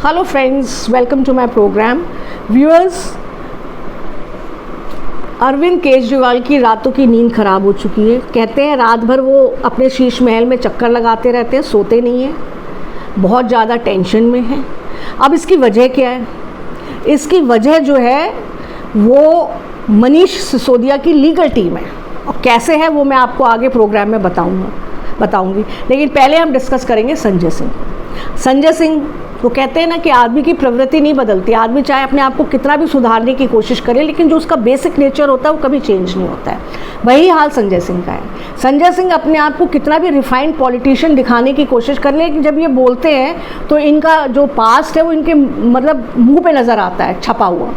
Hello friends, welcome to my programme. Viewers, Arvind Kejriwal की रातों की नींद खराब हो चुकी है। कहते हैं रात भर वो अपने शीश महल में चक्कर लगाते रहते हैं, सोते नहीं हैं, बहुत ज़्यादा टेंशन में हैं। अब इसकी वजह क्या है? इसकी वजह जो है वो मनीष सिसोदिया की लीगल टीम है, और कैसे है वो मैं आपको आगे प्रोग्राम में बताऊंगी। लेकिन पहले हम डिस्कस करेंगे संजय सिंह। वो कहते हैं ना कि आदमी की प्रवृत्ति नहीं बदलती। आदमी चाहे अपने आप को कितना भी सुधारने की कोशिश करे, लेकिन जो उसका बेसिक नेचर होता है वो कभी चेंज नहीं होता है। वही हाल संजय सिंह का है। संजय सिंह अपने आप को कितना भी रिफाइंड पॉलिटिशियन दिखाने की कोशिश कर ले, लेकिन जब ये बोलते हैं तो इनका जो पास्ट है वो इनके मतलब मुंह पे नज़र आता है छपा हुआ।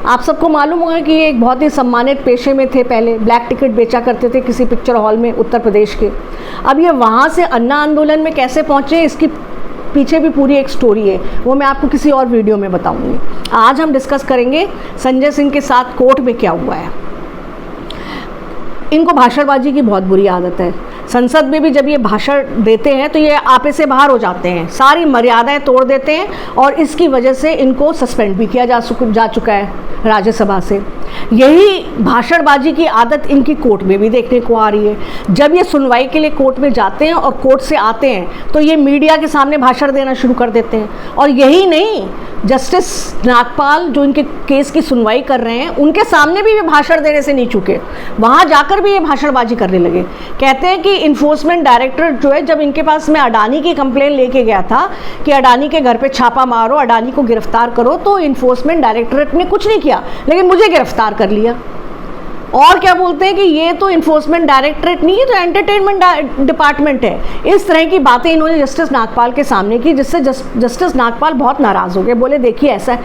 आप सबको मालूम होगा कि ये एक बहुत ही सम्मानित पेशे में थे। पहले ब्लैक टिकट बेचा करते थे किसी पिक्चर हॉल में उत्तर प्रदेश के। अब ये वहाँ से अन्ना आंदोलन में कैसे पहुँचे, इसकी पीछे भी पूरी एक स्टोरी है, वो मैं आपको किसी और वीडियो में बताऊंगी। आज हम डिस्कस करेंगे संजय सिंह के साथ कोर्ट में क्या हुआ है। इनको भाषणबाजी की बहुत बुरी आदत है। संसद में भी जब ये भाषण देते हैं तो ये आपे से बाहर हो जाते हैं, सारी मर्यादाएं तोड़ देते हैं, और इसकी वजह से इनको सस्पेंड भी किया जा चुका है राज्यसभा से। यही भाषणबाजी की आदत इनकी कोर्ट में भी देखने को आ रही है। जब ये सुनवाई के लिए कोर्ट में जाते हैं और कोर्ट से आते हैं तो ये मीडिया के सामने भाषण देना शुरू कर देते हैं। और यही नहीं, जस्टिस नागपाल जो इनके केस की सुनवाई कर रहे हैं उनके सामने भी ये भाषण देने से नहीं चुके, वहाँ जाकर भी ये भाषणबाजी करने लगे। कहते हैं कि इन्फोर्समेंट डायरेक्टरेट जो है, जब इनके पास में अडानी की कंप्लेन लेके गया था कि अडानी के घर पे छापा मारो, अडानी को गिरफ्तार करो, तो इन्फोर्समेंट डायरेक्टरेट ने कुछ नहीं किया, लेकिन मुझे गिरफ्तार कर लिया। और क्या बोलते हैं कि ये तो इन्फोर्समेंट डायरेक्टरेट नहीं है, तो एंटरटेनमेंट डिपार्टमेंट है। इस तरह की बातें इन्होंने जस्टिस नागपाल के सामने की, जिससे जस्टिस नागपाल बहुत नाराज़ हो गए। बोले देखिए ऐसा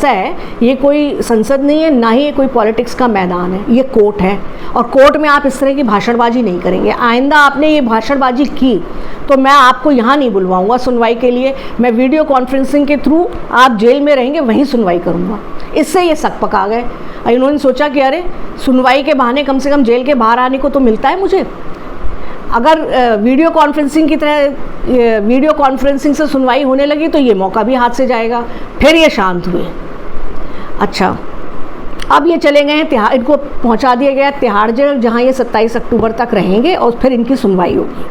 है, ये कोई संसद नहीं है, ना ही ये कोई पॉलिटिक्स का मैदान है, ये कोर्ट है, और कोर्ट में आप इस तरह की भाषणबाजी नहीं करेंगे। आइंदा आपने ये भाषणबाजी की तो मैं आपको यहाँ नहीं बुलवाऊंगा सुनवाई के लिए, मैं वीडियो कॉन्फ्रेंसिंग के थ्रू, आप जेल में रहेंगे वहीं सुनवाई करूँगा। इससे ये सक पका गए। इन्होंने सोचा कि अरे सुनवाई के बहाने कम से कम जेल के बाहर आने को तो मिलता है मुझे। अगर वीडियो कॉन्फ्रेंसिंग से सुनवाई होने लगी तो ये मौका भी हाथ से जाएगा। फिर ये शांत हुए। अच्छा, अब ये चले गए हैं तिहाड़, इनको पहुंचा दिया गया तिहाड़ जेल, जहां ये 27 अक्टूबर तक रहेंगे और फिर इनकी सुनवाई होगी।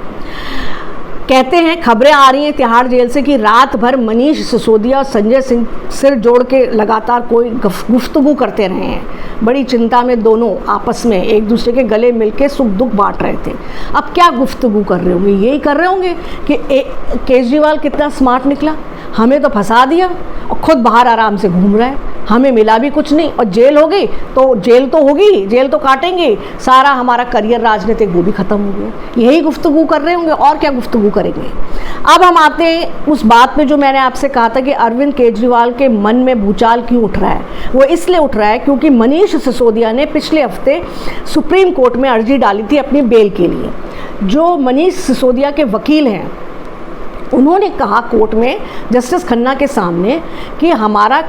कहते हैं, खबरें आ रही हैं तिहाड़ जेल से कि रात भर मनीष सिसोदिया और संजय सिंह सिर जोड़ के लगातार कोई गुफ्तगू करते रहे हैं। बड़ी चिंता में दोनों आपस में एक दूसरे के गले मिलके सुख दुख बांट रहे थे। अब क्या गुफ्तगू कर रहे होंगे? यही कर रहे होंगे कि केजरीवाल कितना स्मार्ट निकला, हमें तो फंसा दिया और खुद बाहर आराम से घूम रहा है, हमें मिला भी कुछ नहीं, और जेल हो गई तो जेल तो होगी, जेल तो काटेंगे, सारा हमारा करियर राजनीतिक वो भी ख़त्म हो गया। यही गुफ्तगू कर रहे होंगे, और क्या गुफ्तगू करेंगे। अब हम आते हैं उस बात पे जो मैंने आपसे कहा था कि अरविंद केजरीवाल के मन में भूचाल क्यों उठ रहा है। वो इसलिए उठ रहा है क्योंकि मनीष सिसोदिया ने पिछले हफ्ते सुप्रीम कोर्ट में अर्जी डाली थी अपनी बेल के लिए। जो मनीष सिसोदिया के वकील हैं उन्होंने कहा कोर्ट में जस्टिस खन्ना के सामने कि हमारा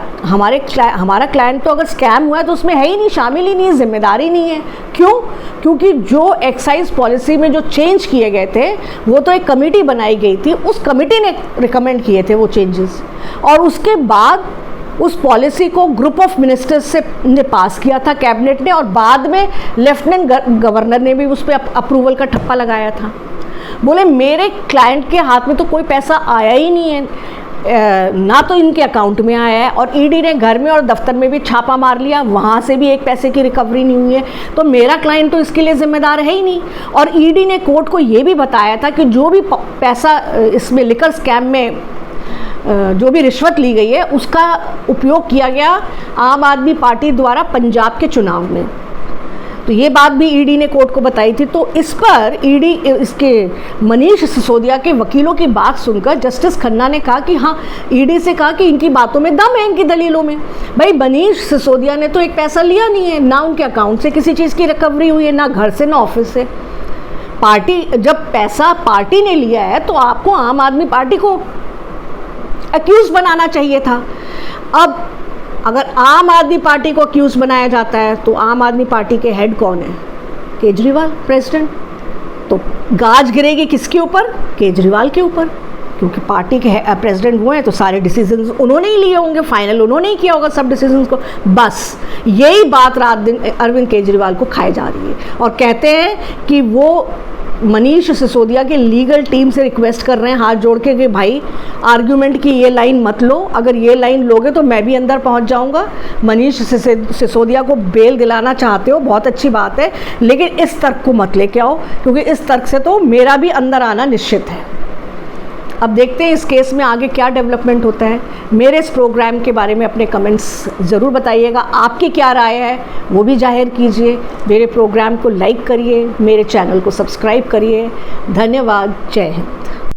क्लाइंट तो अगर स्कैम हुआ है तो उसमें है ही नहीं, शामिल ही नहीं, जिम्मेदारी नहीं है। क्यों? क्योंकि जो एक्साइज पॉलिसी में जो चेंज किए गए थे वो तो एक कमेटी बनाई गई थी, उस कमेटी ने रिकमेंड किए थे वो चेंजेस, और उसके बाद उस पॉलिसी को ग्रुप ऑफ मिनिस्टर्स से ने पास किया था कैबिनेट ने, और बाद में लेफ्टिनेंट गवर्नर ने भी उस पर अप्रूवल का ठप्पा लगाया था। बोले मेरे क्लाइंट के हाथ में तो कोई पैसा आया ही नहीं है, ना तो इनके अकाउंट में आया है, और ईडी ने घर में और दफ्तर में भी छापा मार लिया, वहाँ से भी एक पैसे की रिकवरी नहीं हुई है, तो मेरा क्लाइंट तो इसके लिए जिम्मेदार है ही नहीं। और ईडी ने कोर्ट को ये भी बताया था कि जो भी पैसा इसमें लिकर स्कैम में जो भी रिश्वत ली गई है उसका उपयोग किया गया आम आदमी पार्टी द्वारा पंजाब के चुनाव में। तो ये बात भी ईडी ने कोर्ट को बताई थी। तो इस पर ईडी इसके मनीष सिसोदिया के वकीलों की बात सुनकर जस्टिस खन्ना ने कहा कि हाँ, ईडी से कहा कि इनकी बातों में दम है, इनकी दलीलों में। भाई मनीष सिसोदिया ने तो एक पैसा लिया नहीं है, ना उनके अकाउंट से किसी चीज़ की रिकवरी हुई है, ना घर से ना ऑफिस से। जब पैसा पार्टी ने लिया है तो आपको आम आदमी पार्टी को अक्यूज बनाना चाहिए था। अब अगर आम आदमी पार्टी को अक्यूज बनाया जाता है तो आम आदमी पार्टी के हेड कौन है? केजरीवाल प्रेसिडेंट। तो गाज गिरेगी किसके ऊपर? केजरीवाल के ऊपर। क्योंकि पार्टी के प्रेसिडेंट हुए हैं तो सारे डिसीजंस उन्होंने ही लिए होंगे, फाइनल उन्होंने ही किया होगा सब डिसीजंस को। बस यही बात रात दिन अरविंद केजरीवाल को खाई जा रही है और कहते हैं कि वो मनीष सिसोदिया के लीगल टीम से रिक्वेस्ट कर रहे हैं हाथ जोड़ के कि भाई आर्ग्यूमेंट की ये लाइन मत लो, अगर ये लाइन लोगे तो मैं भी अंदर पहुंच जाऊंगा। मनीष सिसोदिया को बेल दिलाना चाहते हो, बहुत अच्छी बात है, लेकिन इस तर्क को मत लेके आओ, क्योंकि इस तर्क से तो मेरा भी अंदर आना निश्चित है। अब देखते हैं इस केस में आगे क्या डेवलपमेंट होता है। मेरे इस प्रोग्राम के बारे में अपने कमेंट्स ज़रूर बताइएगा, आपकी क्या राय है वो भी जाहिर कीजिए। मेरे प्रोग्राम को लाइक करिए, मेरे चैनल को सब्सक्राइब करिए। धन्यवाद। जय हिंद।